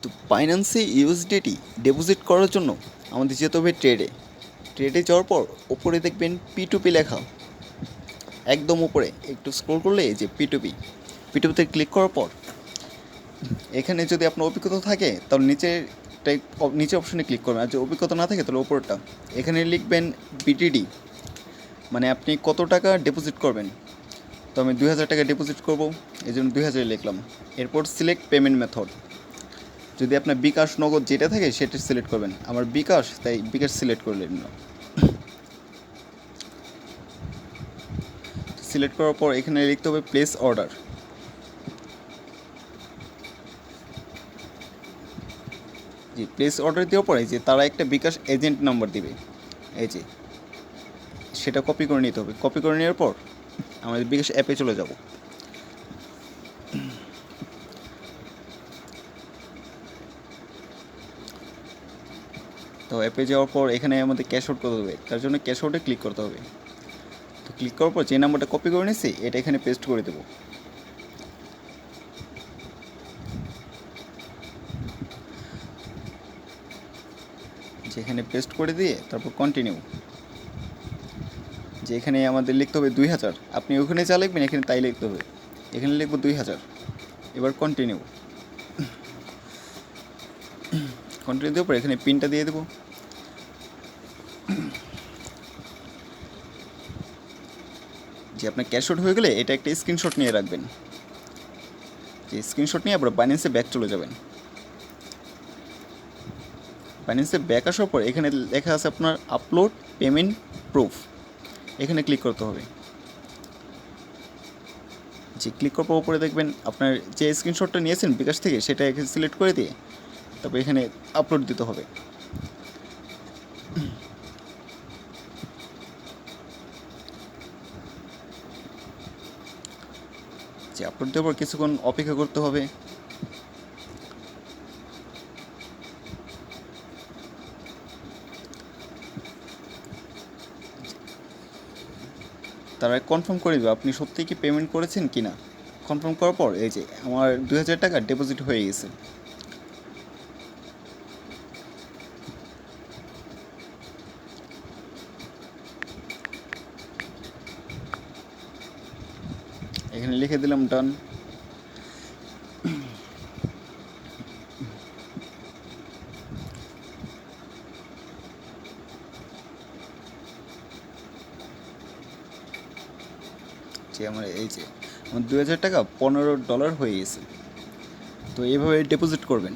তো বাইন্যান্সে USDT deposit করার জন্য আমাদের যেতে হবে ট্রেডে যাওয়ার পর ওপরে দেখবেন P2P লেখা, একদম উপরে একটু স্ক্রল করলে এই যে পিটুপিতে ক্লিক করার পর এখানে যদি আপনার অভিজ্ঞতা থাকে তাহলে নিচে অপশনে ক্লিক করবেন, আর যদি অভিজ্ঞতা না থাকে তাহলে উপরটা এখানে লিখবেন বিটিডি, মানে আপনি কত টাকা ডিপোজিট করবেন। তো আমি 2000 টাকা ডিপোজিট করবো, এই জন্য 2000 লিখলাম। এরপর সিলেক্ট পেমেন্ট মেথড, যদি আপনার বিকাশ নগদ যেটা থাকে সেটা সিলেক্ট করবেন। আমার বিকাশ, তাই বিকাশ সিলেক্ট করে নিলাম। সিলেক্ট করার পর এখানে লিখতে হবে প্লেস অর্ডার। জি, প্লেস অর্ডার দেওয়ার পরে যে তারা একটা বিকাশ এজেন্ট নাম্বার দিবে, এই যে সেটা কপি করে নিতে হবে। কপি করে নেওয়ার পর আমাদের বিকাশ অ্যাপে চলে যাব। তো অ্যাপে যাওয়ার পর এখানে আমাদের ক্যাশ আউট করতে হবে, তার জন্য ক্যাশ আউটে ক্লিক করতে হবে। তো ক্লিক করার পর যে নাম্বারটা কপি করে নিয়েছি এটা এখানে পেস্ট করে দেবো। যেখানে পেস্ট করে দিয়ে তারপর কন্টিনিউ, যে এখানে আমাদের লিখতে হবে 2000, আপনি ওখানে যা লিখবেন এখানে তাই লিখতে হবে। এখানে লিখবো 2000। এবার কন্টিনিউ দেওয়ার পর এখানে পিনটা দিয়ে দেবো। যে আপনার ক্যাশ আউট হয়ে গেলে এটা একটা স্ক্রিনশট নিয়ে রাখবেন। যে স্ক্রিনশট নিয়ে আবার বাইন্যান্সে ব্যাক চলে যাবেন। বাইন্যান্সে ব্যাক আসার পর এখানে লেখা আছে আপনার আপলোড পেমেন্ট প্রুফ, এখানে ক্লিক করতে হবে। যে ক্লিক করার পর উপরে দেখবেন আপনার যে স্ক্রিনশটটা নিয়েছেন বিকাশ থেকে সেটা এখানে সিলেক্ট করে দিয়ে তারপর এখানে আপলোড দিতে হবে। যে আপলোড দেওয়ার পর কিছুক্ষণ অপেক্ষা করতে হবে। তারা কনফার্ম করে দেবে আপনি সত্যিই কি পেমেন্ট করেছেন কি না। কনফার্ম করার পর এই যে আমার 2000 টাকা ডিপোজিট হয়ে গেছে। এখানে লিখে দিলাম ডান। যে আমার এই যে আমার $2000 $15 হয়ে গেছে। তো এইভাবে ডিপোজিট করবেন।